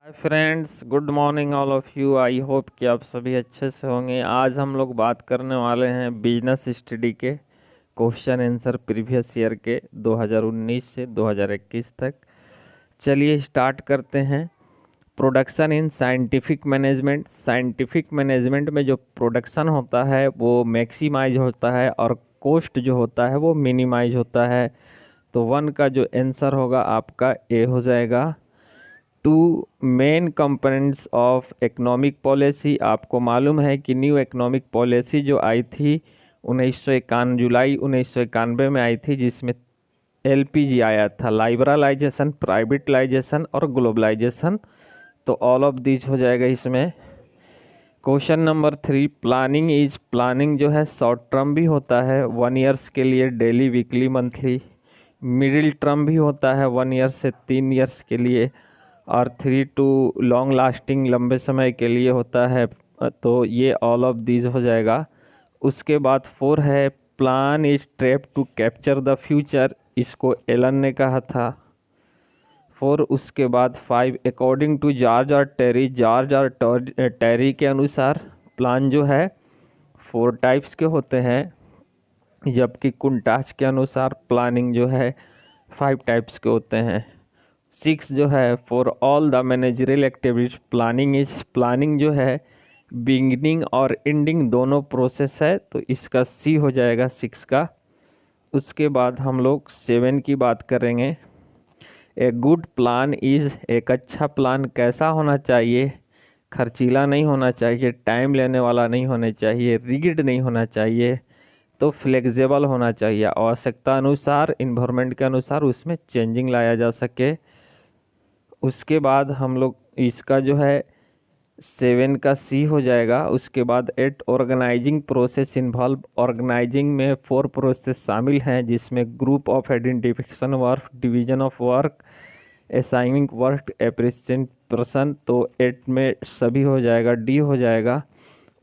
Hi friends, good morning all of you. I hope कि आप सभी अच्छे से होंगे। आज हम लोग बात करने वाले हैं बिजनेस स्टडी के क्वेश्चन आंसर प्रीवियस ईयर के 2019 से 2021 तक। चलिए स्टार्ट करते हैं। Production in scientific management. Scientific management में जो प्रोडक्शन होता है वो मैक्सिमाइज होता है और कॉस्ट जो होता है वो मिनिमाइज होता है। तो वन का जो आंसर होगा आपका ए हो जाएगा। Two main components of economic policy. आपको मालूम है कि न्यू इकोनॉमिक पॉलिसी जो आई थी 1951 जुलाई 1991 में आई थी, जिसमें एलपीजी आया था, लाइबरलाइजेशन, प्राइवेटलाइजेशन और ग्लोबलाइजेशन। तो ऑल ऑफ दीज हो जाएगा इसमें। Question number 3, planning is. Planning जो है शॉर्ट टर्म भी होता है 1 ईयर्स के लिए, daily, weekly, monthly. Middle term भी होता है 1 ईयर से 3 ईयर्स के लिए, और 3 टू लॉन्ग लास्टिंग, लंबे समय के लिए होता है। तो ये ऑल ऑफ दीज हो जाएगा। उसके बाद 4 है, plan is trap to capture the future. इसको एलन ने कहा था। 4 उसके बाद 5, अकॉर्डिंग टू जॉर्ज और टेरी। जॉर्ज और टेरी के अनुसार प्लान जो है 4 टाइप्स के होते हैं, जबकि कुंटाच के अनुसार प्लानिंग जो है 5 टाइप्स के होते हैं। 6 जो है, for all the managerial activities planning is. Planning जो है बिगिनिंग और एंडिंग दोनों प्रोसेस है, तो इसका सी हो जाएगा 6 का। उसके बाद हम लोग 7 की बात करेंगे। A good plan is. एक अच्छा प्लान कैसा होना चाहिए? खर्चीला नहीं होना चाहिए, टाइम लेने वाला नहीं होना चाहिए, रिगिड नहीं होना चाहिए, तो फ्लेक्सिबल होना चाहिए। आवश्यकता अनुसार, इन्वायरमेंट के अनुसार उसमें चेंजिंग लाया जा सके। उसके बाद हम लोग इसका जो है 7 का सी हो जाएगा। उसके बाद 8, ऑर्गेनाइजिंग प्रोसेस इन्वॉल्व। ऑर्गेनाइजिंग में 4 प्रोसेस शामिल हैं, जिसमें group of identification work, division of work, assigning work, appreciate person. तो 8 में सभी हो जाएगा, डी हो जाएगा।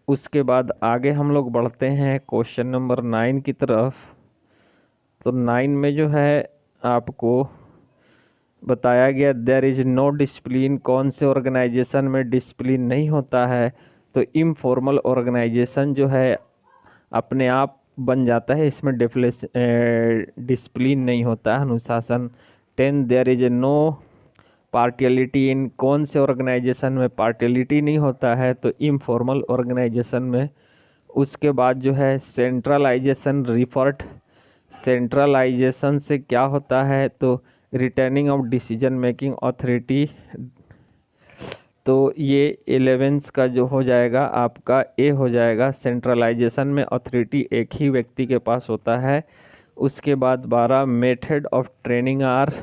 उसके बाद आगे हम लोग बढ़ते हैं क्वेश्चन नंबर 9 की तरफ। तो 9 में जो है आपको बताया गया देयर इज नो डिसिप्लिन। कौन से ऑर्गेनाइजेशन में डिसिप्लिन नहीं होता है? तो इनफॉर्मल ऑर्गेनाइजेशन जो है अपने आप बन जाता है, इसमें डिसिप्लिन नहीं होता है, अनुशासन। 10, देयर इज नो पार्टियलिटी इन। कौन से ऑर्गेनाइजेशन में पार्टियलिटी नहीं होता है? तो इनफॉर्मल ऑर्गेनाइजेशन में। उसके बाद जो है सेंट्रलाइजेशन रिफर्ट। सेंट्रलाइजेशन से क्या होता है? तो returning of decision making authority. तो ये 11 का जो हो जाएगा आपका ए हो जाएगा। सेंट्रलाइजेशन में अथॉरिटी एक ही व्यक्ति के पास होता है। उसके बाद 12, मेथड ऑफ ट्रेनिंग आर।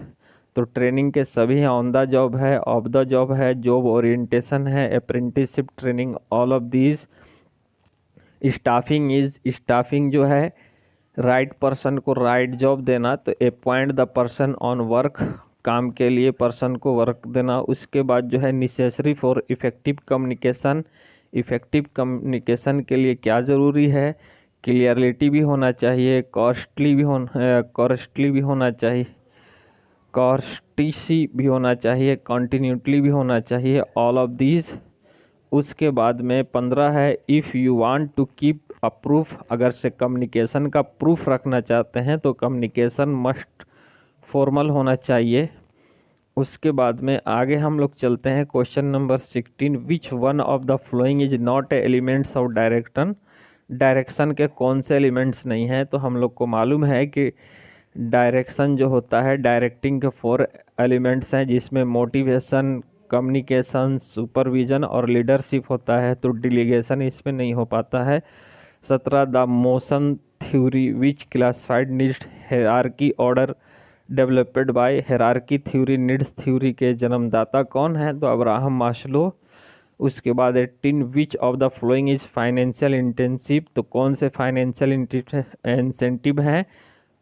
तो ट्रेनिंग के सभी हैं, ऑन द जॉब है, ऑफ द जॉब है, जॉब ओरिएंटेशन है, apprenticeship training, all of these. Staffing is. Staffing जो है राइट पर्सन को राइट जॉब देना, तो appoint the person on work, काम के लिए पर्सन को वर्क देना। उसके बाद जो है necessary for effective communication. Effective communication के लिए क्या ज़रूरी है? क्लियरिटी भी होना चाहिए, कॉस्टली भी होना चाहिए, कॉस्टिसी भी होना चाहिए, कॉन्टीन्यूटली भी होना चाहिए, ऑल ऑफ दीज। उसके बाद में 15 है, if you want to keep a proof. अगर से कम्युनिकेशन का प्रूफ रखना चाहते हैं तो कम्युनिकेशन मस्ट फॉर्मल होना चाहिए। उसके बाद में आगे हम लोग चलते हैं question number 16, which one of the following is not elements of direction. Direction के कौन से एलिमेंट्स नहीं हैं? तो हम लोग को मालूम है कि डायरेक्शन जो होता है, डायरेक्टिंग के 4 एलिमेंट्स हैं, जिसमें मोटिवेशन, कम्युनिकेशन, सुपरविजन और लीडरशिप होता है। तो डिलीगेशन इसमें नहीं हो पाता है। 17, the motion theory which classified needs hierarchy order developed by. Hierarchy theory, needs theory के जन्मदाता कौन है? तो अब्राहम मास्लो। उसके बाद 18, विच of the following is financial intensive. तो कौन से फाइनेंशियल इंसेंटिव हैं?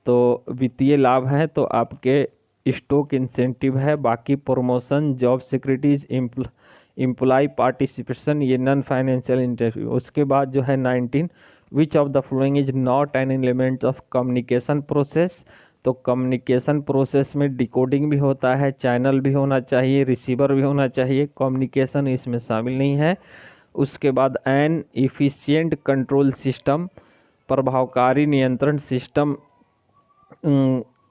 तो वित्तीय लाभ है, तो आपके स्टॉक इंसेंटिव है। बाकी promotion, job securities, employ participation, ये नॉन फाइनेंशियल इंसेंटिव। उसके बाद जो है 19, which of the following is not an element of communication process. तो कम्युनिकेशन प्रोसेस में डिकोडिंग भी होता है, चैनल भी होना चाहिए, रिसीवर भी होना चाहिए, कम्युनिकेशन इसमें शामिल नहीं है। उसके बाद एन इफिशिएंट कंट्रोल सिस्टम, प्रभावकारी नियंत्रण सिस्टम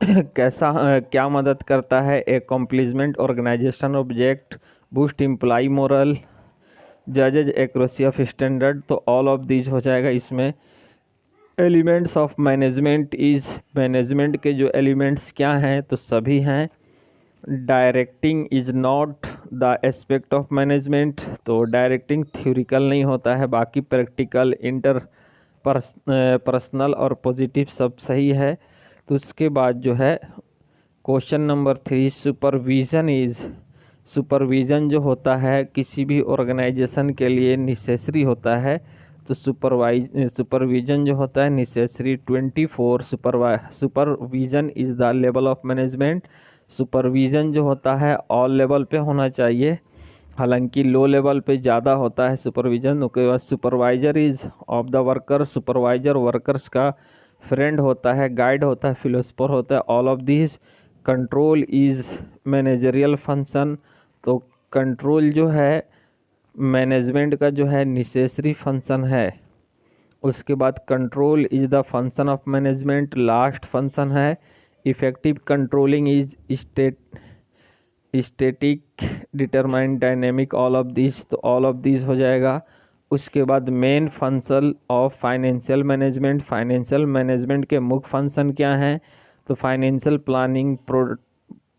कैसा क्या मदद करता है, accomplishment organisation object, boost employee morale, जजेज एक्यूरेसी ऑफ स्टैंडर्ड। तो ऑल ऑफ दीज हो जाएगा इसमें। Elements of management is, management के जो एलिमेंट्स क्या हैं, तो सभी हैं। Directing is not the aspect of management, तो डायरेक्टिंग थ्योरिकल नहीं होता है, बाकी प्रैक्टिकल, इंटर पर्सनल और पॉजिटिव सब सही है। तो उसके बाद जो है question number 3, supervision is, supervision जो होता है किसी भी ऑर्गेनाइजेशन के लिए नेसेसरी होता है। तो सुपरविज़न जो होता है necessary. 24 supervision is the level of management, supervision जो होता है ऑल लेवल पे होना चाहिए, हालांकि लो लेवल पे ज़्यादा होता है सुपरविज़न। उसके बाद supervisor is of the worker, supervisor workers का फ्रेंड होता है, गाइड होता है, फिलोसफर होता है। All of this. Control is managerial function, तो कंट्रोल जो है मैनेजमेंट का जो है नेसेसरी फंक्शन है। उसके बाद control is the function of management, last function है। Effective controlling is static, determine, dynamic, all of this. तो ऑल ऑफ दिस हो जाएगा। उसके बाद main function of financial management, financial management के मुख्य फंक्शन क्या हैं, तो financial planning,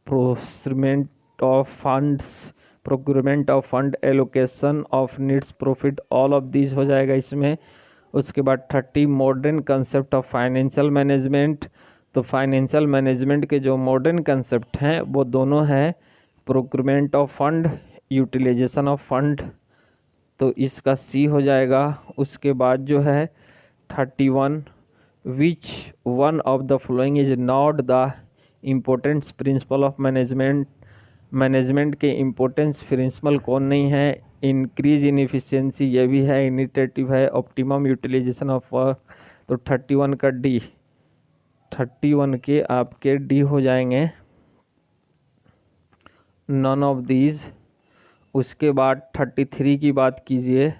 procurement of funds, procurement of fund, allocation of needs, profit, all of this हो जाएगा इसमें। उसके बाद 30 modern concept of financial management, तो फाइनेंशियल मैनेजमेंट के जो मॉडर्न कंसेप्ट हैं वो दोनों हैं, procurement of fund, utilisation of fund, तो इसका सी हो जाएगा। उसके बाद जो है 31, विच one of the following is not the importance principal of management, management के इम्पोर्टेंस प्रिंसिपल कौन नहीं है। इंक्रीज इन एफिशिएंसी ये भी है, इनिटेटिव है, ऑप्टिमम यूटिलाइजेशन ऑफ वर्क। तो 31 का डी, 31 के आपके डी हो जाएंगे, नन ऑफ दीज। उसके बाद 33 की बात कीजिए।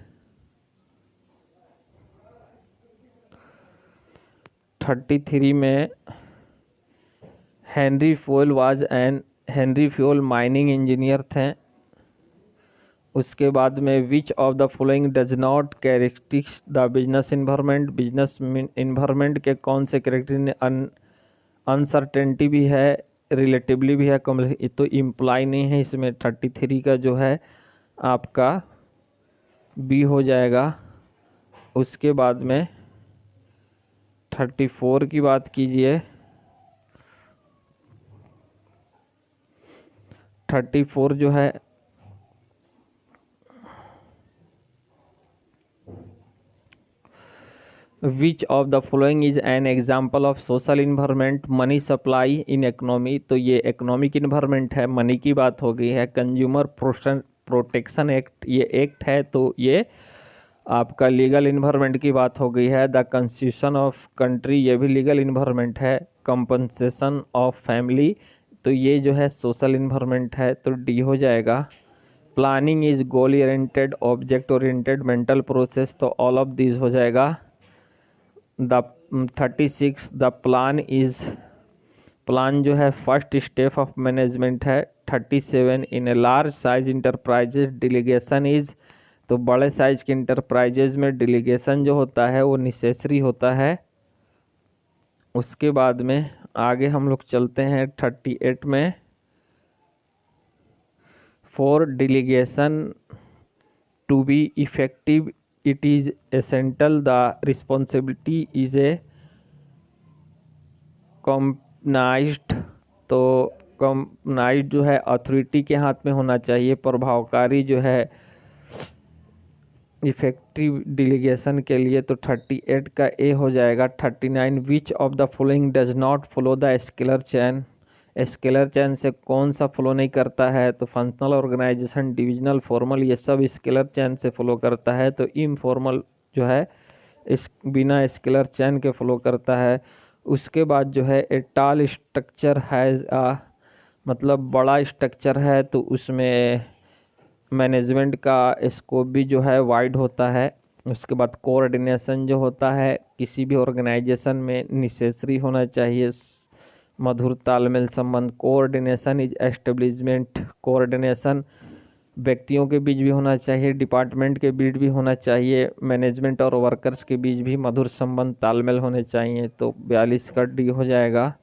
33 में हेनरी फ्यूल माइनिंग इंजीनियर थे। उसके बाद में विच of the following does not characteristics the business environment, business environment के कौन से कैरेक्टर, अनसर्टेनिटी भी है, रिलेटिवली भी है, तो इम्प्लाई नहीं है इसमें। 33 का जो है आपका बी हो जाएगा। उसके बाद में 34 की बात कीजिए। 34 जो है विच of the following is an example of social environment, money supply in economy, तो ये इकोनॉमिक इन्वायरमेंट है, मनी की बात हो गई है। कंज्यूमर प्रोटेक्शन एक्ट ये एक्ट है, तो ये आपका लीगल इन्वायरमेंट की बात हो गई है। द कॉन्स्टिट्यूशन ऑफ कंट्री ये भी लीगल इन्वायरमेंट है। कंपनसेशन ऑफ फैमिली, तो ये जो है सोशल इन्वायरमेंट है, तो डी हो जाएगा। Planning is goal oriented, object oriented, mental process, तो ऑल ऑफ दिस हो जाएगा। The 36 the plan is, plan जो है फर्स्ट स्टेप ऑफ मैनेजमेंट है। 37 in a large size enterprises delegation is, तो बड़े साइज के इंटरप्राइजेज में डिलीगेशन जो होता है वो नेसेसरी होता है। उसके बाद में आगे हम लोग चलते हैं 38 में। For delegation to be effective it is essential the responsibility is accompanied, तो कॉम्पनाइज्ड जो है अथॉरिटी के हाथ में होना चाहिए। प्रभावकारी जो है इफेक्टिव डिलीगेशन के लिए, तो 38 का ए हो जाएगा। 39 which of the following does not follow the scalar chain, scalar chain से कौन सा फॉलो नहीं करता है, तो फंक्शनल ऑर्गेनाइजेशन, डिविजनल, फॉर्मल, ये सब स्केलर चैन से फॉलो करता है। तो इनफॉर्मल जो है इस बिना स्केलर चैन के फॉलो करता है। उसके बाद जो है ए टाल स्ट्रक्चर हैज़ मतलब बड़ा स्ट्रक्चर है तो उसमें मैनेजमेंट का स्कोप भी जो है वाइड होता है। उसके बाद कोऑर्डिनेशन जो होता है किसी भी ऑर्गेनाइजेशन में नेसेसरी होना चाहिए, मधुर तालमेल संबंध। कोऑर्डिनेशन इज एस्टेब्लिशमेंट, कोऑर्डिनेशन व्यक्तियों के बीच भी होना चाहिए, डिपार्टमेंट के बीच भी होना चाहिए, मैनेजमेंट और वर्कर्स के बीच भी मधुर संबंध तालमेल होने चाहिए। तो 42 का डी हो जाएगा।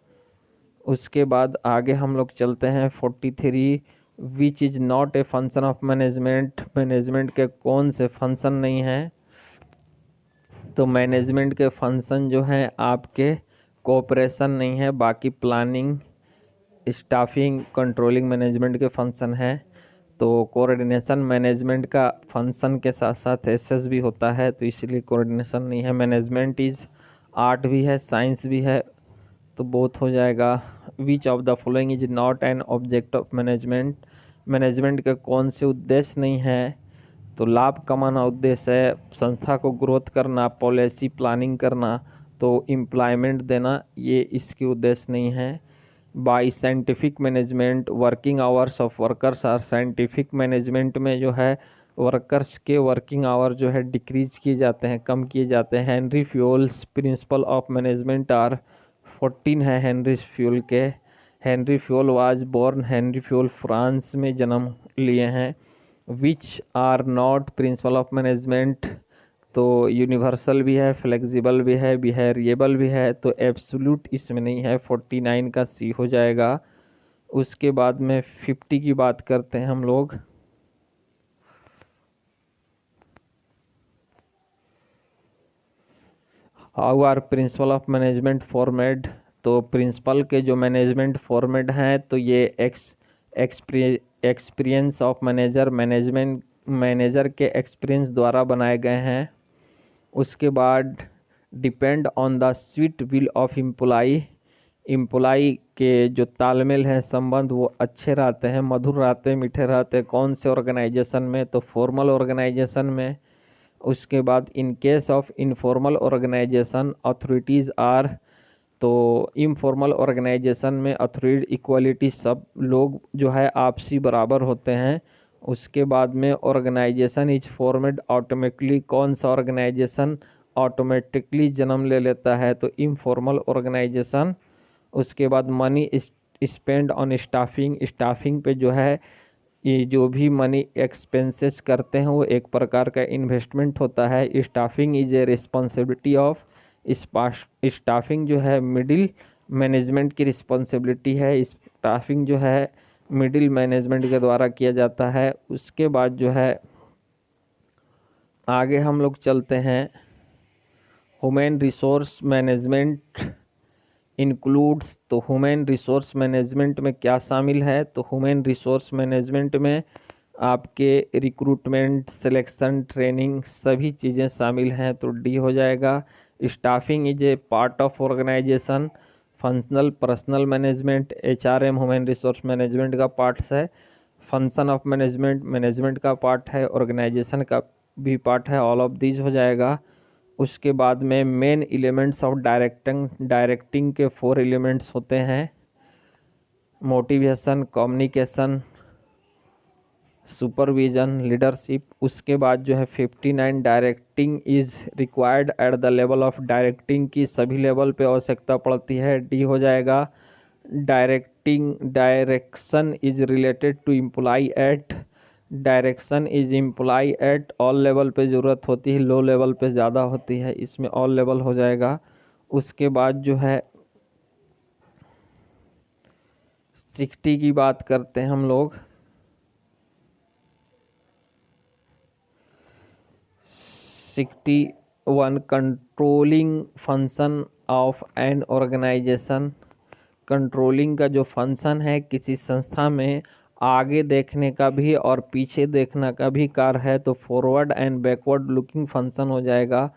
उसके बाद आगे हम लोग चलते हैं 43, which is not a function of management, management के कौन से फंक्शन नहीं हैं। तो मैनेजमेंट के फंक्शन जो हैं आपके कोऑपरेशन नहीं है, बाकी प्लानिंग, स्टाफिंग, कंट्रोलिंग मैनेजमेंट के फंक्शन हैं। तो कोऑर्डिनेशन मैनेजमेंट का फंक्शन के साथ साथ एसएस भी होता है, तो इसलिए कोऑर्डिनेशन नहीं है। मैनेजमेंट इज़ आर्ट भी है, साइंस भी है, तो बोथ हो जाएगा। विच of the following is not an object of management, management के कौन से उद्देश्य नहीं है। तो लाभ कमाना उद्देश्य है, संस्था को ग्रोथ करना, पॉलिसी प्लानिंग करना, तो एम्प्लॉयमेंट देना, ये इसके उद्देश्य नहीं है। By scientific management, working hours of workers are, scientific management में जो है वर्कर्स के वर्किंग आवर जो है डिक्रीज किए जाते हैं, कम किए जाते हैं। Henri Fayol's principle of management are 14 है हेनरी फ्यूल के। Henri Fayol was born, Henri Fayol France में जन्म लिए हैं। Which are not principle of management, तो यूनिवर्सल भी है, फ्लेक्सिबल भी है, बिहेवियरेबल भी है, तो एब्सोल्यूट इसमें नहीं है। 49 का सी हो जाएगा। उसके बाद में 50 की बात करते हैं हम लोग। How are principle of management format, तो प्रिंसिपल के जो मैनेजमेंट फॉर्मेट हैं तो ये एक्सपीरियंस ऑफ मैनेजर, मैनेजर के एक्सपीरियंस द्वारा बनाए गए हैं। उसके बाद depend on the sweet will of employee के जो तालमेल है, संबंध, वो अच्छे रहते हैं, मधुर रहते हैं, मीठे रहते हैं। कौन से ऑर्गेनाइजेशन में, तो फॉर्मल ऑर्गेनाइजेशन में। उसके बाद in case of informal organisation authorities are, तो इनफॉर्मल ऑर्गेनाइजेशन में अथॉरिटी इक्वलिटी, सब लोग जो है आपसी बराबर होते हैं। उसके बाद में ऑर्गेनाइजेशन इज फॉर्मेड ऑटोमेटिकली, कौन सा ऑर्गेनाइजेशन ऑटोमेटिकली जन्म ले लेता है, तो इनफॉर्मल ऑर्गेनाइजेशन। उसके बाद money spend on staffing, staffing पे जो है ये जो भी मनी एक्सपेंसेस करते हैं वो एक प्रकार का इन्वेस्टमेंट होता है। Staffing is a responsibility of, staffing जो है मिडिल मैनेजमेंट की रिस्पॉन्सिबिलिटी है। स्टाफिंग जो है मिडिल मैनेजमेंट के द्वारा किया जाता है। उसके बाद जो है आगे हम लोग चलते हैं। ह्यूमन रिसोर्स मैनेजमेंट इंक्लूड्स, तो ह्यूमन रिसोर्स मैनेजमेंट में क्या शामिल है, तो ह्यूमन रिसोर्स मैनेजमेंट में आपके रिक्रूटमेंट, सिलेक्शन, ट्रेनिंग, सभी चीज़ें शामिल हैं, तो डी हो जाएगा। Staffing is a part of organisation, functional personal management, HRM human resource management का पार्ट्स है। फंक्शन ऑफ मैनेजमेंट, मैनेजमेंट का पार्ट है, ऑर्गेनाइजेशन का भी पार्ट है, ऑल ऑफ दीज हो जाएगा। उसके बाद में मेन एलिमेंट्स ऑफ डायरेक्टिंग के 4 एलिमेंट्स होते हैं, मोटिवेशन, कम्युनिकेशन, सुपरविजन, लीडरशिप। उसके बाद जो है 59 directing is required at the level of, directing की सभी लेवल पे आवश्यकता पड़ती है, डी हो जाएगा। Direction is related to employ at, direction is employ at all level पे ज़रूरत होती है, लो लेवल पे ज़्यादा होती है, इसमें ऑल लेवल हो जाएगा। उसके बाद जो है 60 की बात करते हैं हम लोग। 61 controlling function of an organisation, controlling का जो फंक्शन है किसी संस्था में, आगे देखने का भी और पीछे देखने का भी कार्य है, तो forward and backward looking function हो जाएगा।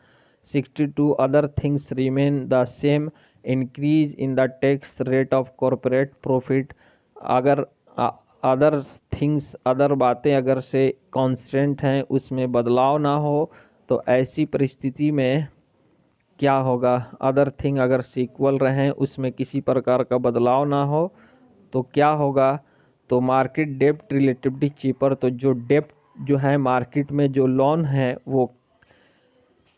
62 other things remain the same, increase in the tax rate of corporate profit, अगर अदर थिंग्स, अदर बातें अगर से कांस्टेंट हैं, उसमें बदलाव ना हो, तो ऐसी परिस्थिति में क्या होगा? अदर थिंग अगर सीक्वल रहें, उसमें किसी प्रकार का बदलाव ना हो तो क्या होगा? तो मार्केट डेप्ट रिलेटिवली चीपर, तो जो डेप्ट जो है मार्केट में, जो लोन है वो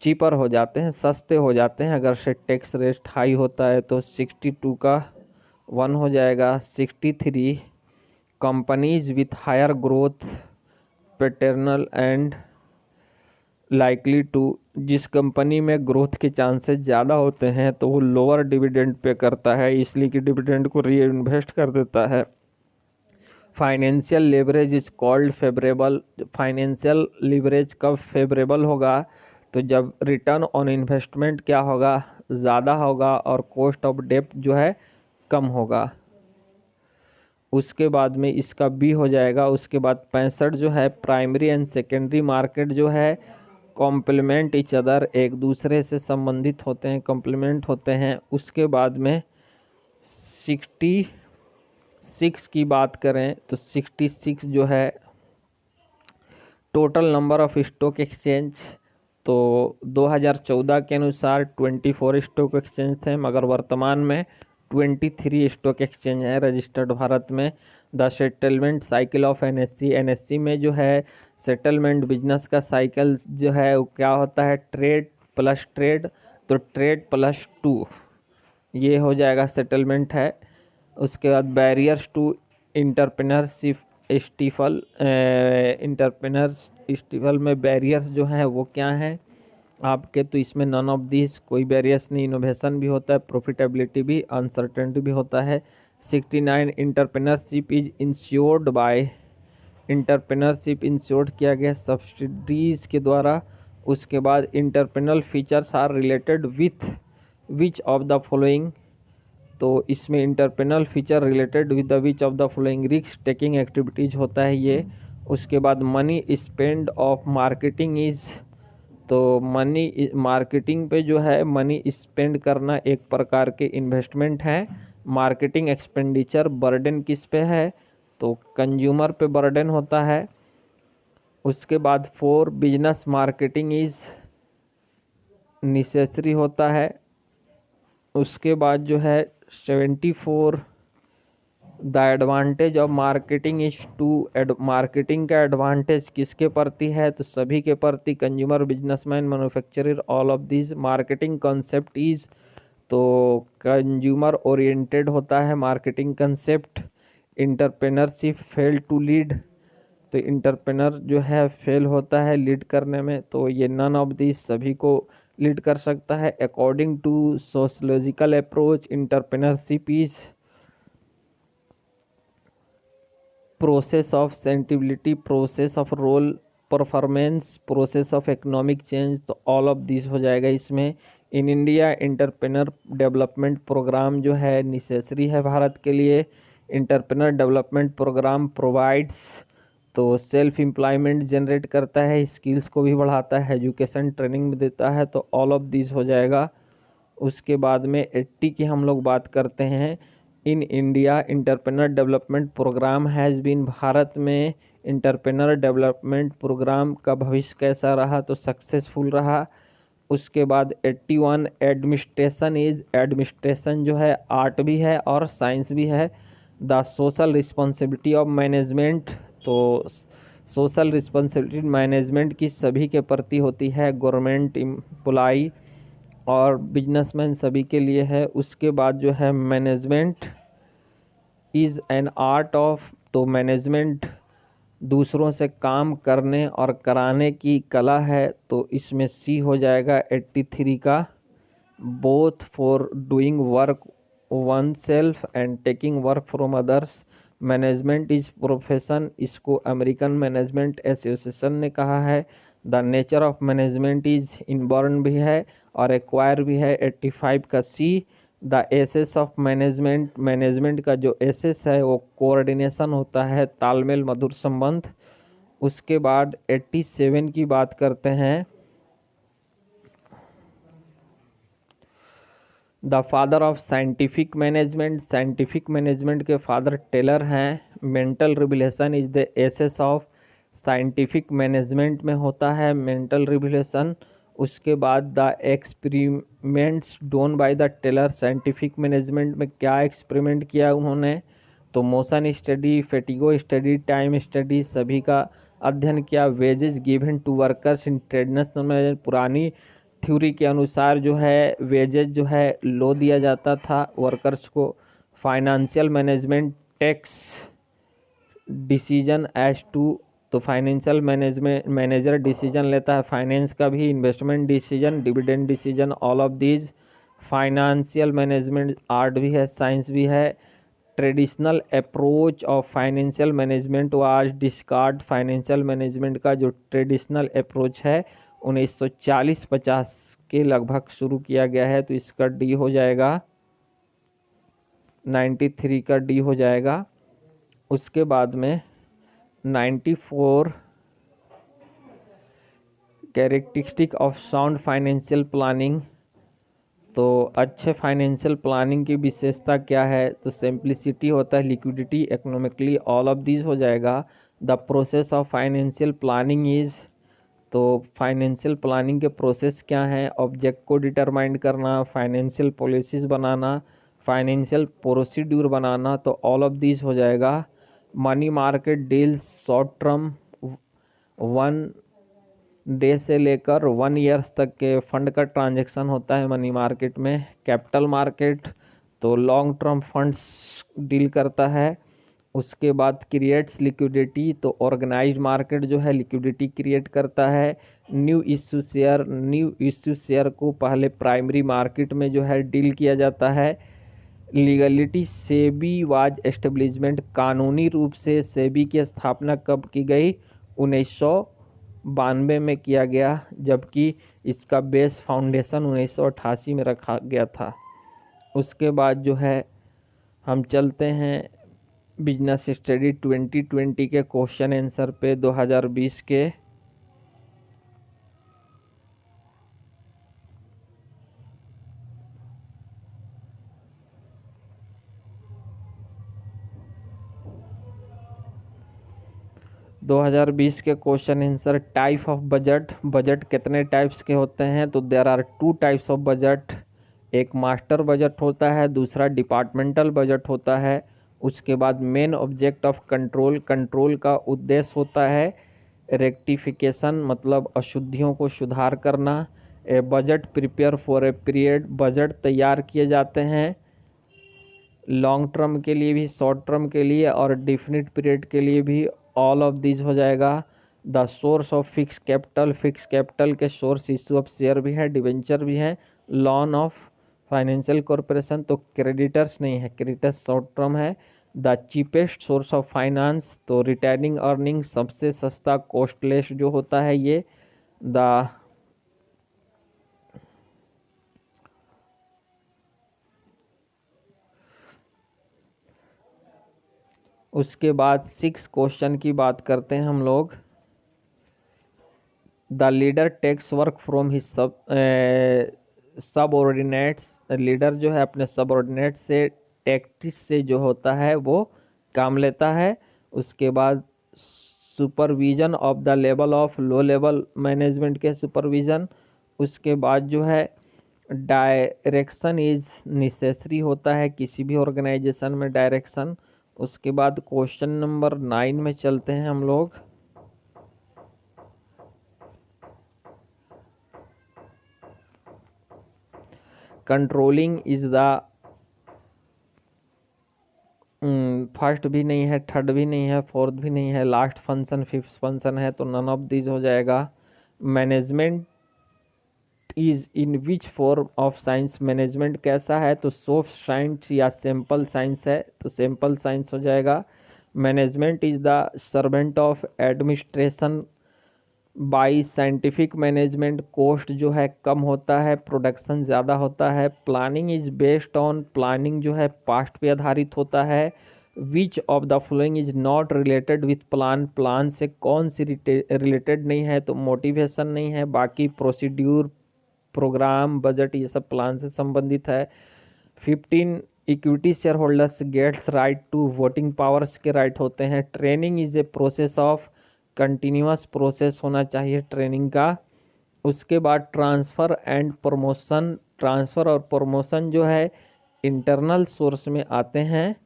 चीपर हो जाते हैं, सस्ते हो जाते हैं। अगर से टैक्स रेट हाई होता है तो 62 का 1 हो जाएगा। 63 companies with higher growth paternal and likely to, जिस कंपनी में ग्रोथ के चांसेस ज़्यादा होते हैं तो वो लोअर डिविडेंड पे करता है, इसलिए कि डिविडेंड को री इन्वेस्ट कर देता है। Financial leverage is called favourable. Financial leverage कब फेवरेबल होगा? तो जब रिटर्न ऑन इन्वेस्टमेंट क्या होगा? ज़्यादा होगा और कॉस्ट ऑफ डेप्ट जो है कम होगा। उसके बाद में इसका बी हो जाएगा। उसके बाद 65 जो है प्राइमरी एंड सेकेंडरी मार्केट जो है कॉम्प्लीमेंट ईच अदर, एक दूसरे से संबंधित होते हैं, कॉम्प्लीमेंट होते हैं। उसके बाद में 66 की बात करें तो 66 जो है total number of stock exchange, तो 2014 के अनुसार 24 स्टॉक एक्सचेंज थे, मगर वर्तमान में 23 स्टॉक एक्सचेंज है रजिस्टर्ड भारत में। The settlement cycle of NSC, NSC में जो है सेटलमेंट बिजनेस का साइकिल जो है वो क्या होता है? ट्रेड प्लस ट्रेड, तो ट्रेड प्लस 2 ये हो जाएगा सेटलमेंट है। उसके बाद बैरियर्स टू इंटरप्रेन्योरशिप स्टीफल, इंटरप्रेन्योर्स स्टीफल में बैरियर्स जो हैं वो क्या हैं आपके? तो इसमें नन ऑफ दिस, कोई बैरियर्स नहीं। इनोवेशन भी होता है, प्रॉफिटेबिलिटी भी, अनसर्टेनिटी भी होता है। 69 entrepreneurship is insured by, entrepreneurship insured किया गया सब्सिडीज के द्वारा। उसके बाद entrepreneurial features are related with which of the following, तो इसमें entrepreneurial feature related with the which of the following risk taking activities होता है ये। उसके बाद money spend of marketing is, तो मनी मार्केटिंग पे जो है मनी स्पेंड करना एक प्रकार के इन्वेस्टमेंट है। मार्केटिंग एक्सपेंडिचर बर्डन किस पे है? तो कंज्यूमर पे बर्डन होता है। उसके बाद 4 बिजनेस मार्केटिंग इज नेसेसरी होता है। उसके बाद जो है 74 the advantage of marketing is to, marketing का एडवांटेज किसके प्रति है? तो सभी के प्रति, consumer, businessman, manufacturer, all of this. Marketing concept is, तो कंज्यूमर ओरिएंटेड होता है marketing concept. Entrepreneurship fail to lead, तो इंटरप्रेनर जो है फेल होता है लीड करने में, तो ये नन ऑफ दिस सभी को लीड कर सकता है। According to sociological approach entrepreneurship is process of sensibility, process of role performance, process of economic change, तो ऑल ऑफ दिस हो जाएगा इसमें। In India entrepreneur development programme जो है नेसेसरी है भारत के लिए। इंटरप्रेनर डेवलपमेंट प्रोग्राम प्रोवाइड्स, तो सेल्फ एम्प्लॉयमेंट जनरेट करता है, स्किल्स को भी बढ़ाता है, एजुकेशन ट्रेनिंग भी देता है, तो ऑल ऑफ दिस हो जाएगा। उसके बाद में 80 की हम लोग बात करते हैं। In India entrepreneur development programme has been, Bharat में इंटरप्रेनर डेवलपमेंट प्रोग्राम का भविष्य कैसा रहा? तो सक्सेसफुल रहा। उसके बाद 81 एडमिनिस्ट्रेशन इज, एडमिनिस्ट्रेशन जो है आर्ट भी है और साइंस भी है। The social responsibility of management, तो सोशल रिस्पॉन्सिबिलिटी मैनेजमेंट की सभी के प्रति होती है, गवर्नमेंट एम्प्लॉय और बिजनेसमैन सभी के लिए है। उसके बाद जो है management is an art of, तो मैनेजमेंट दूसरों से काम करने और कराने की कला है, तो इसमें सी हो जाएगा 83 का। Both for doing work one self and taking work from others, management is profession, इसको अमेरिकन मैनेजमेंट एसोसिएशन ने कहा है। The nature of management is inborn भी है और एक्वायर भी है, 85 का सी। द एसेस ऑफ मैनेजमेंट, मैनेजमेंट का जो एसेस है वो कोऑर्डिनेशन होता है, तालमेल, मधुर संबंध। उसके बाद 87 की बात करते हैं। The father of scientific management, scientific management के फादर टेलर हैं। मेंटल रिवोल्यूशन इज द एसेस ऑफ साइंटिफिक मैनेजमेंट में होता है मेंटल रिवोल्यूशन। उसके बाद the experiments done by the Taylor, scientific management में क्या एक्सपेरिमेंट किया उन्होंने, तो motion study, fatigue study, time study, सभी का अध्ययन किया। Wages given to workers in traditional management, पुरानी थ्योरी के अनुसार जो है वेजेस जो है लो दिया जाता था वर्कर्स को। Financial management takes decision as to, तो फाइनेंशियल मैनेजमेंट मैनेजर डिसीजन लेता है फाइनेंस का भी, investment decision, dividend decision, all of these. Financial management art भी है, साइंस भी है। Traditional approach of financial management was discard, financial management का जो ट्रेडिशनल अप्रोच है 1940-50 के लगभग शुरू किया गया है, तो इसका डी हो जाएगा, 93 का डी हो जाएगा। उसके बाद में 94 characteristic of sound financial planning, तो अच्छे फाइनेंशियल प्लानिंग की विशेषता क्या है, तो सिंप्लिसिटी होता है, liquidity, economically, all of these हो जाएगा। The process of financial planning is, तो फाइनेंशियल प्लानिंग के प्रोसेस क्या हैं, ऑब्जेक्ट को डिटरमाइन करना, फाइनेंशियल पॉलिसीज़ बनाना, फाइनेंशियल प्रोसीड्यूर बनाना, तो ऑल ऑफ दीज हो जाएगा। Money market deals short term 1 day से लेकर 1 ईयर्स तक के फंड का ट्रांजैक्शन होता है मनी मार्केट में। कैपिटल मार्केट तो लॉन्ग टर्म फंड्स डील करता है। उसके बाद क्रिएट्स लिक्विडिटी, तो ऑर्गेनाइज्ड मार्केट जो है लिक्विडिटी क्रिएट करता है। न्यू इश्यू शेयर को पहले प्राइमरी मार्केट में जो है डील किया जाता है। लीगलिटी, सेबी वाज एस्टेब्लिशमेंट, कानूनी रूप से सेबी की स्थापना कब की गई, 1992 में किया गया, जबकि इसका बेस फाउंडेशन 1988 में रखा गया था। उसके बाद जो है हम चलते हैं बिजनेस स्टडी 2020 के क्वेश्चन आंसर पे 2020 के। दो 2020 के question answer, type of budget, budget कितने टाइप्स के होते हैं, तो there are 2 types of budget, एक मास्टर बजट होता है, दूसरा डिपार्टमेंटल बजट होता है। उसके बाद main object of control, control का उद्देश्य होता है रेक्टिफिकेशन, मतलब अशुद्धियों को सुधार करना। A budget prepare for a period, budget तैयार किए जाते हैं लॉन्ग टर्म के लिए भी, शॉर्ट टर्म के लिए और डिफिनिट पीरियड के लिए भी, ऑल ऑफ दिस हो जाएगा। The source of fix capital, fix capital के सोर्स इशू ऑफ शेयर भी है, डिवेंचर भी है। लॉन ऑफ फाइनेंशियल कॉरपोरेशन, तो क्रेडिटर्स नहीं है, क्रेडिटर्स शॉर्ट टर्म है। The cheapest source of finance, तो रिटर्निंग अर्निंग, सबसे सस्ता कॉस्टलेस जो होता है ये। द उसके बाद 6 क्वेश्चन की बात करते हैं हम लोग। The leader takes work from his subordinates, leader जो है अपने सबऑर्डिनेट से टैक्टिस से जो होता है वो काम लेता है। उसके बाद supervision of the level of low level management के सुपरविजन। उसके बाद जो है डायरेक्शन इज नेसेसरी होता है किसी भी ऑर्गेनाइजेशन में, डायरेक्शन। उसके बाद क्वेश्चन नंबर 9 में चलते हैं हम लोग। कंट्रोलिंग इज द, फर्स्ट भी नहीं है, थर्ड भी नहीं है, फोर्थ भी नहीं है, लास्ट फंक्शन फिफ्थ फंक्शन है, तो नन ऑफ दिस हो जाएगा। Management is in which form of science, management कैसा है, तो सॉफ्ट साइंस या सिंपल साइंस है, तो सिंपल साइंस हो जाएगा। Management is the servant of administration by scientific management, cost जो है कम होता है, प्रोडक्शन ज़्यादा होता है। Planning is based on, planning जो है पास्ट पे आधारित होता है। विच of the following is not related with plan, plan से कौन सी रिलेटेड नहीं है, तो मोटिवेशन नहीं है, बाकी प्रोसीड्यूर, प्रोग्राम, बजट ये सब प्लान से संबंधित है। 15 equity share holders gets right to voting powers के राइट होते हैं। Training is a process of, continuous process होना चाहिए ट्रेनिंग का। उसके बाद ट्रांसफ़र एंड प्रमोशन, ट्रांसफ़र और प्रमोशन जो है इंटरनल सोर्स में आते हैं,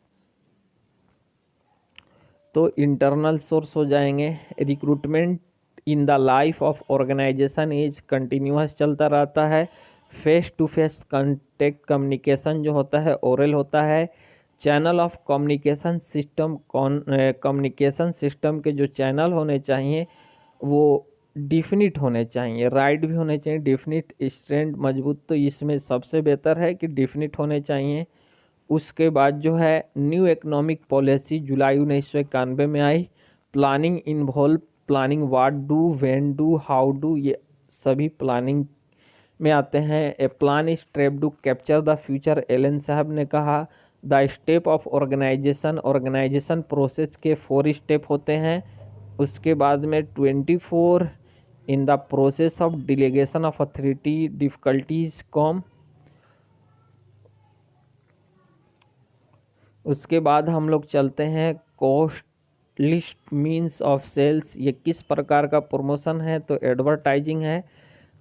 तो इंटरनल सोर्स हो जाएंगे। Recruitment in the life of organisation is continuous, चलता रहता है। Face to face contact communication जो होता है ओरल होता है। Channel of communication system, communication system के जो चैनल होने चाहिए वो डिफिनिट होने चाहिए, राइट भी होने चाहिए, डिफिनिट स्ट्रेंथ मजबूत, तो इसमें सबसे बेहतर है कि डिफिनिट होने चाहिए। उसके बाद जो है न्यू इकोनॉमिक पॉलिसी जुलाई 1991 में आई। Planning involve, planning what do, when do, how do, ये सभी प्लानिंग में आते हैं। A plan is step to capture the future, Allen साहब ने कहा। The step of organisation, organisation process के 4 स्टेप होते हैं। उसके बाद में 24 in the process of delegation of authority, difficulties come. उसके बाद हम लोग चलते हैं costliest means of sales, ये किस प्रकार का प्रमोशन है, तो एडवर्टाइजिंग है।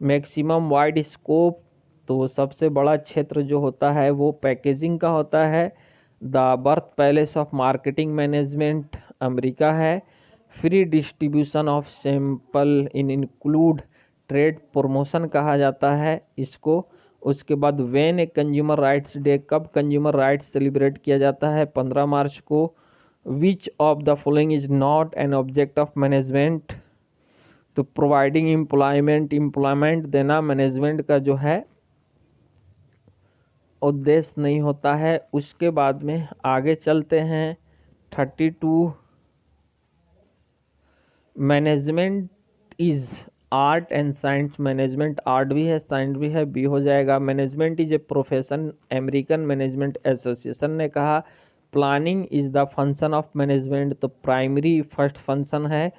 मैक्सिमम वाइड स्कोप, तो सबसे बड़ा क्षेत्र जो होता है वो पैकेजिंग का होता है। The birth place of marketing management America है। Free distribution of sample in include trade promotion कहा जाता है इसको। उसके बाद when a consumer rights day, कब कंज्यूमर राइट्स सेलिब्रेट किया जाता है, 15 मार्च को। Which of the following is not an object of management, तो प्रोवाइडिंग एम्प्लॉयमेंट, एम्प्लॉयमेंट देना मैनेजमेंट का जो है उद्देश्य नहीं होता है। उसके बाद में आगे चलते हैं 32 management is art and science, management art भी है साइंस भी है, बी हो जाएगा। Management is a profession, American management association ने कहा। Planning is the function of management, तो प्राइमरी फर्स्ट फंक्शन है।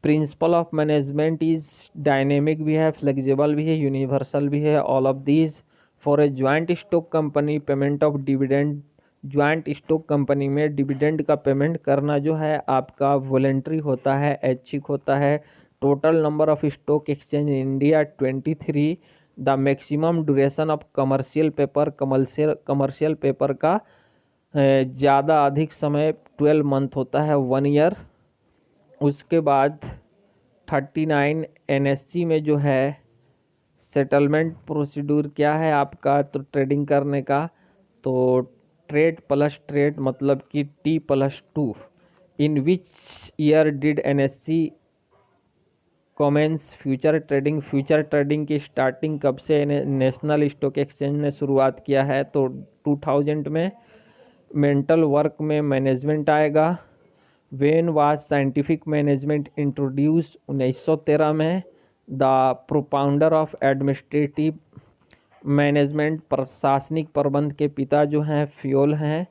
Principal of management is dynamic भी है, फ्लेक्सिबल भी है, यूनिवर्सल भी है, all of these. For a joint stock company payment of dividend, joint stock company में डिविडेंड का पेमेंट करना जो है आपका वॉलेंट्री होता है, ऐच्छिक होता है। Total number of stock exchange in India 23। The maximum duration of commercial paper, commercial paper का ज़्यादा अधिक समय 12 मंथ होता है, 1 ईयर। उसके बाद 39 एनएससी में जो है सेटलमेंट प्रोसीड्यूर क्या है आपका, तो ट्रेडिंग करने का, तो ट्रेड प्लस ट्रेड मतलब कि T+2। In which year did NSC commence future trading, future trading की स्टार्टिंग कब से नेशनल स्टॉक एक्सचेंज ने शुरुआत किया है, तो 2000 में। मेंटल वर्क में मैनेजमेंट आएगा। When was scientific management introduce, 1913 में। The propounder of administrative management, प्रशासनिक प्रबंध के पिता जो हैं फ्योल हैं।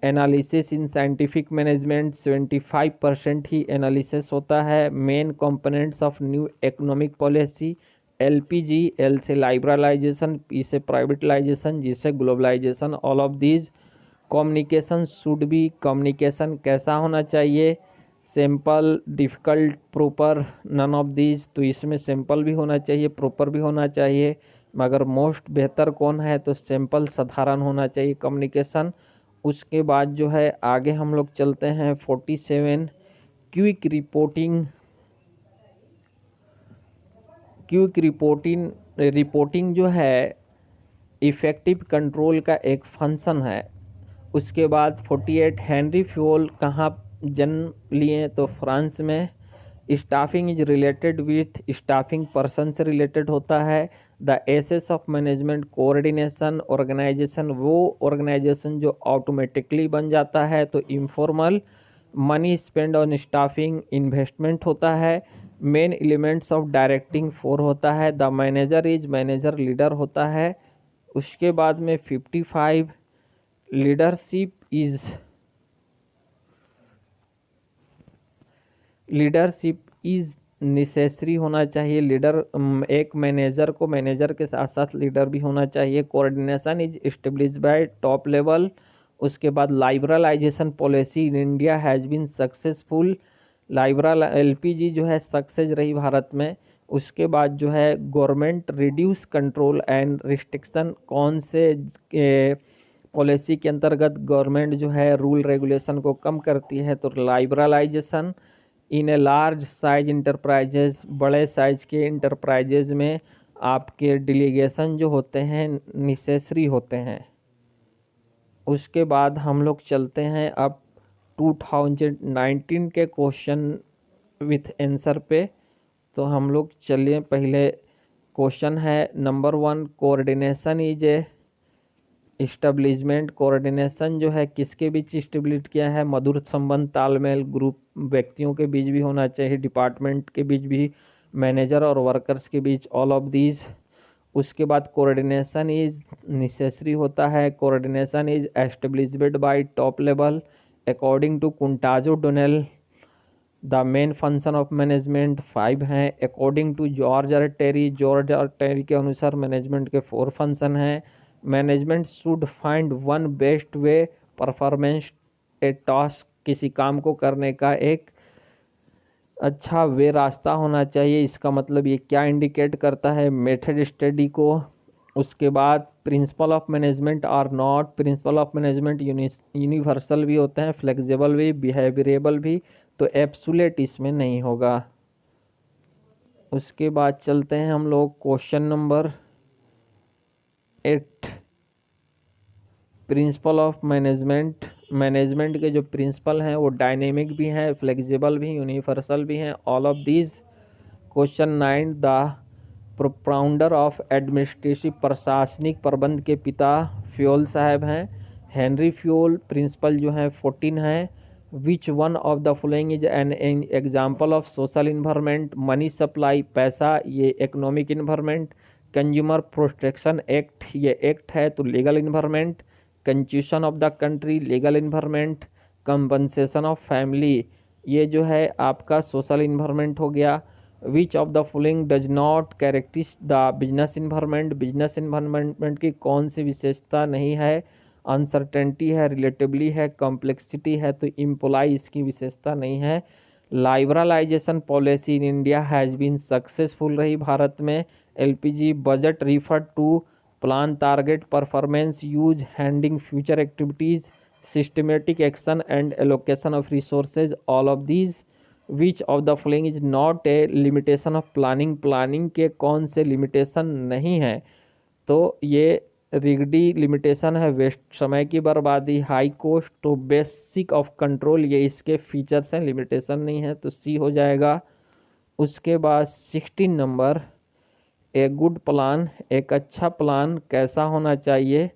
एनालिसिस इन साइंटिफिक मैनेजमेंट 75% ही एनालिसिस होता है। Main components of new economic policy, LPG, L से लिबरलाइजेशन, P से प्राइवेटाइजेशन, G से globalisation, all of these. Communication should be, communication कैसा होना चाहिए, simple, difficult, proper, none of these, तो इसमें सिंपल भी होना चाहिए, प्रॉपर भी होना चाहिए, मगर मोस्ट बेहतर कौन है, तो सिंपल, साधारण होना चाहिए कम्युनिकेशन। उसके बाद जो है आगे हम लोग चलते हैं 47 क्विक रिपोर्टिंग, क्विक रिपोर्टिंग जो है इफ़ेक्टिव कंट्रोल का एक फंक्शन है। उसके बाद 48 हेनरी फ्योल कहाँ जन्म लिए, तो फ्रांस में। Staffing is related with, staffing person से रिलेटेड होता है। द एसेस ऑफ मैनेजमेंट कोऑर्डिनेशन, ऑर्गेनाइजेशन वो ऑर्गेनाइजेशन जो ऑटोमेटिकली बन जाता है, तो informal. Money spend on staffing, investment होता है। मेन एलिमेंट्स ऑफ डायरेक्टिंग 4 होता है। The manager is, manager leader होता है। उसके बाद में 55 लीडरशिप इज नेसेसरी होना चाहिए। लीडर, एक मैनेजर को मैनेजर के साथ साथ लीडर भी होना चाहिए। Coordination is establish by top level. उसके बाद liberalisation policy in India has been successful, LPG जो है सक्सेस रही भारत में। उसके बाद जो है government reduce control and restriction, कौन से पॉलिसी के अंतर्गत गवर्नमेंट जो है रूल रेगुलेशन को कम करती है, तो लाइबरलाइजेशन इन ए लार्ज साइज इंटरप्राइजेज, बड़े साइज के इंटरप्राइजेज में आपके डिलीगेशन जो होते हैं नेसेसरी होते हैं। उसके बाद हम लोग चलते हैं अब 2019 के क्वेश्चन विथ आंसर पे। तो हम लोग चलिए, पहले क्वेश्चन है number 1, coordination is a establishment. Coordination जो है किसके बीच इस्टेब्लिश किया है? मधुर संबंध, तालमेल, ग्रुप व्यक्तियों के बीच भी होना चाहिए, डिपार्टमेंट के बीच भी, मैनेजर और वर्कर्स के बीच, ऑल ऑफ दीज। उसके बाद कोऑर्डिनेशन इज नेसेसरी होता है। Coordination is established by top level according to Koontz O'Donnell. The main function of management 5 हैं। According to George R Terry, George R Terry के अनुसार management के 4 function हैं। Management should find one best way performance a task, किसी काम को करने का एक अच्छा वे रास्ता होना चाहिए। इसका मतलब ये क्या इंडिकेट करता है? मेथड स्टडी को। उसके बाद principle of management are not, principle of management universal भी होते हैं, फ्लेक्सिबल भी, बिहेवियरेबल भी, तो एब्सोल्यूट इसमें नहीं होगा। उसके बाद चलते हैं हम लोग question number 8, principal of management. Management के जो प्रिंसिपल हैं वो डायनेमिक भी हैं, फ्लेक्सिबल भी, यूनिवर्सल भी हैं, all of these. Question 9, the propounder of administrative, प्रशासनिक प्रबंध के पिता फ्यूल साहब हैं, हेनरी फ्यूल। प्रिंसिपल जो हैं 14 हैं। Which one of the following is an example of social environment? Money supply, पैसा, ये economic environment. Consumer protection act, ये एक्ट है तो legal environment. Constitution of the country, legal environment. Compensation of family, ये जो है आपका सोशल इन्वायरमेंट हो गया। Which of the following does not characterise the business environment? Business environment की कौन सी विशेषता नहीं है? अनसर्टेनिटी है, रिलेटिवली है, कॉम्प्लेक्सिटी है, तो इम्प्लाई इसकी विशेषता नहीं है। Liberalisation policy in India has been successful रही भारत में। LPG budget refer to plan, target, performance, use, handling future activities, systematic action and allocation of resources, all of these. Which of the following is not a limitation of planning? Planning के कौन से limitation नहीं है? तो ये रिगडी limitation है, waste समय की बर्बादी, हाई कॉस्ट, तो बेसिक ऑफ कंट्रोल, ये इसके फीचर्स हैं, लिमिटेशन नहीं है, तो सी हो जाएगा। उसके बाद 16 नंबर, ए गुड प्लान, एक अच्छा प्लान कैसा होना चाहिए?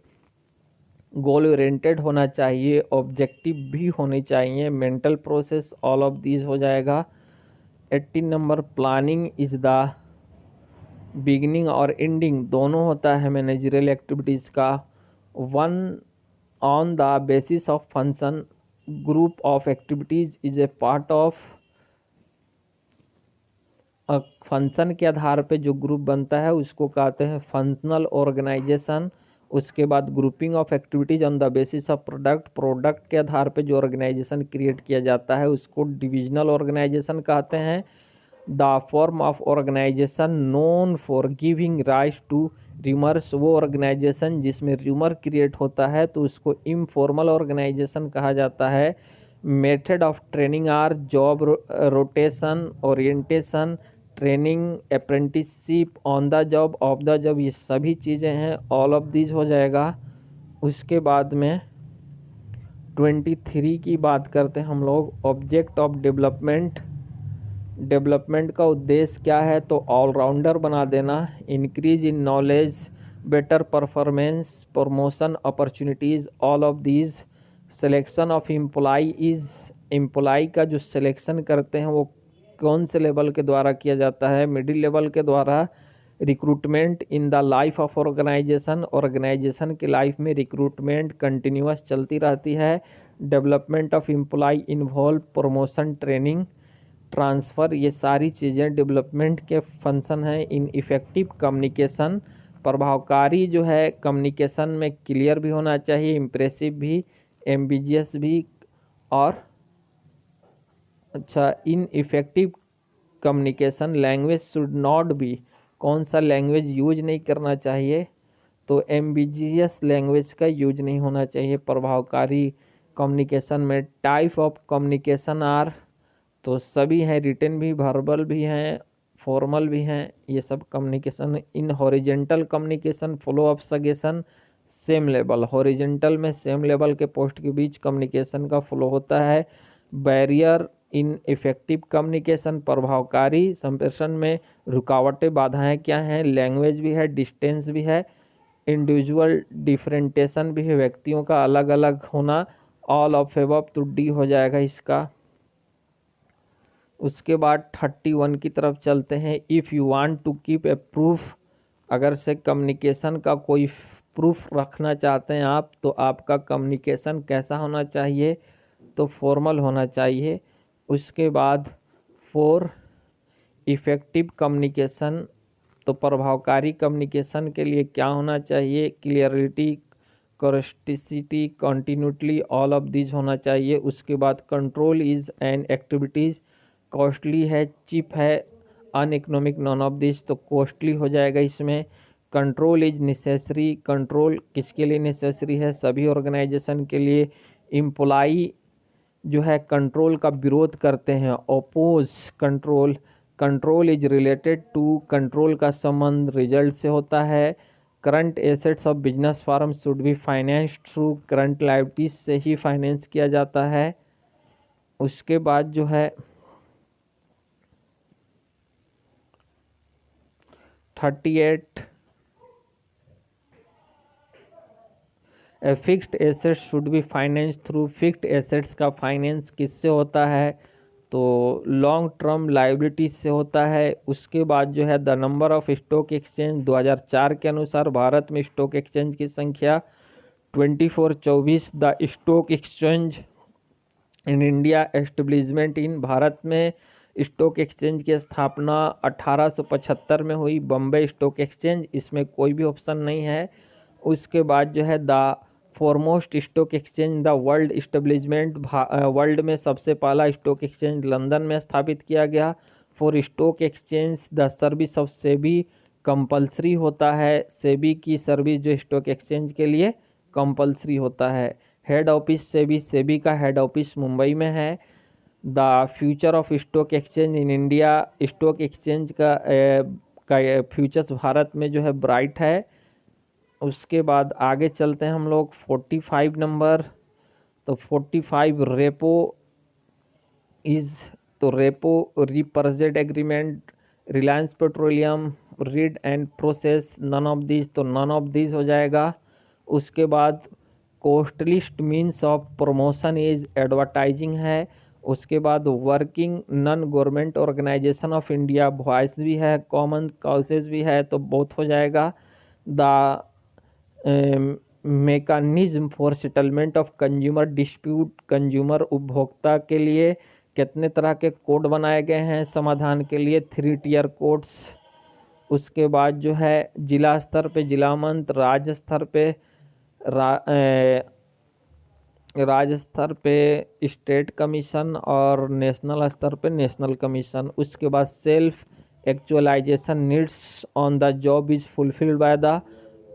गोल ओरिएंटेड होना चाहिए, ऑब्जेक्टिव भी होने चाहिए, mental process, all of these हो जाएगा। 18 number, planning is the beginning और एंडिंग दोनों होता है मैनेजरियल एक्टिविटीज़ का। One on the basis of function, group of activities is a part of, function के आधार पे जो ग्रुप बनता है उसको कहते हैं फंक्शनल ऑर्गेनाइजेशन। उसके बाद grouping of activities on the basis of product, product के आधार पे जो ऑर्गेनाइजेशन क्रिएट किया जाता है उसको डिविजनल ऑर्गेनाइजेशन कहते हैं। The form of organisation known for giving rise to rumours, वो ऑर्गेनाइजेशन जिसमें र्यूमर क्रिएट होता है तो उसको इनफॉर्मल ऑर्गेनाइजेशन कहा जाता है। Method of training are job rotation, orientation, training, apprenticeship, on the job, off the job, ये सभी चीज़ें हैं, ऑल ऑफ दीज हो जाएगा। उसके बाद में 23 की बात करते हैं हम लोग, ऑब्जेक्ट ऑफ डेवलपमेंट। डेवलपमेंट का उद्देश्य क्या है? तो ऑलराउंडर बना देना, increase in knowledge, better performance, promotion opportunities, all of these. Selection of employee is, employee का जो सिलेक्शन करते हैं वो कौन से लेवल के द्वारा किया जाता है? मिडिल लेवल के द्वारा। Recruitment in the life of organisation, organisation के लाइफ में रिक्रूटमेंट कंटिन्यूस चलती रहती है। Development of employ involve promotion, training, transfer, ये सारी चीज़ें डेवलपमेंट के फंक्शन हैं। इन इफ़ेक्टिव कम्युनिकेशन, प्रभावकारी जो है कम्युनिकेशन में क्लियर भी होना चाहिए, इम्प्रेसिव भी, एम्बिजियस भी, और अच्छा in effective communication language should not be, कौन सा लैंग्वेज यूज नहीं करना चाहिए, तो एम्बिजियस लैंग्वेज का यूज नहीं होना चाहिए प्रभावकारी कम्युनिकेशन में। टाइप ऑफ कम्युनिकेशन आर, तो सभी हैं, रिटन भी, वर्बल भी हैं, फॉर्मल भी हैं, ये सब communication. In horizontal communication flow of suggestion same level, horizontal में सेम लेवल के पोस्ट के बीच कम्युनिकेशन का फ्लो होता है। बैरियर इन इफेक्टिव कम्युनिकेशन, प्रभावकारी संप्रेषण में रुकावटें बाधाएं क्या हैं, लैंग्वेज भी है, डिस्टेंस भी है, इंडिविजुअल डिफरेंटेशन भी है, व्यक्तियों का अलग अलग होना। ऑल ऑफ एबव, तो डी हो जाएगा इसका। उसके बाद 31 की तरफ चलते हैं। If you want to keep a proof, अगर से कम्युनिकेशन का कोई प्रूफ रखना चाहते हैं आप, तो आपका कम्युनिकेशन कैसा होना चाहिए, तो फॉर्मल होना चाहिए। उसके बाद 4 इफ़ेक्टिव कम्युनिकेशन, तो प्रभावकारी कम्युनिकेशन के लिए क्या होना चाहिए, clarity, correctness, continuity, all of these होना चाहिए। उसके बाद control is an activities, costly है, चिप है, अनइकोनॉमिक, नॉन ऑफ दिस, तो कॉस्टली हो जाएगा इसमें। कंट्रोल इज नेसेसरी, कंट्रोल किसके लिए नेसेसरी है, सभी ऑर्गेनाइजेशन के लिए। एम्प्लॉई जो है कंट्रोल का विरोध करते हैं, oppose control. Control is related to, control का संबंध रिजल्ट से होता है। Current assets of business firm should be financed through, current liabilities से ही फाइनेंस किया जाता है। उसके बाद जो है 38 fixed assets should be finance through, fixed assets का फाइनेंस किससे होता है, तो लॉन्ग टर्म लायबिलिटीज से होता है। उसके बाद जो है the number of stock exchange, 2004 के अनुसार भारत में स्टॉक एक्सचेंज की संख्या 24 the stock exchange in India establishment इन, भारत में स्टॉक एक्सचेंज की स्थापना 1875 में हुई, बम्बई स्टॉक एक्सचेंज, इसमें कोई भी ऑप्शन नहीं है। उसके बाद जो है the foremost stock exchange the world establishment, world में सबसे पहला स्टॉक एक्सचेंज लंदन में स्थापित किया गया। For stock exchange the service of SEBI compulsory होता है, सेबी की सर्विस जो स्टॉक एक्सचेंज के लिए कंपलसरी होता है। हेड ऑफिस सेबी, सेबी का हेड ऑफिस मुंबई में है। The future of stock exchange in India, stock exchange का फ्यूचर्स भारत में जो है ब्राइट है। उसके बाद आगे चलते हैं हम लोग 45 नंबर, तो 45 रेपो इज, तो repo represent agreement, Reliance Petroleum, read and process, none of this, तो नन ऑफ दिस हो जाएगा। उसके बाद costliest means of promotion is advertising है। उसके बाद working non government organisation of India, voice भी है, कॉमन काउसेज भी है, तो बोथ हो जाएगा। The mechanism for settlement of consumer dispute, consumer उपभोक्ता के लिए कितने तरह के कोड बनाए गए हैं समाधान के लिए, 3 टियर कोड्स। उसके बाद जो है जिला स्तर पे जिला मंत्र, राज्य स्तर पे राज्य स्तर पे स्टेट कमीशन और नेशनल स्तर पे नेशनल कमीशन। उसके बाद self actualisation needs on the job is fulfilled by the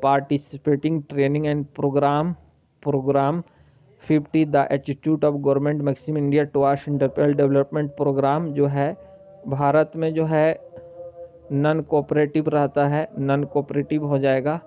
participating training and programme 50 the attitude of government Maxim India towards entrepreneur development programme जो है भारत में जो है नॉन कोऑपरेटिव रहता है, नॉन कोऑपरेटिव हो जाएगा।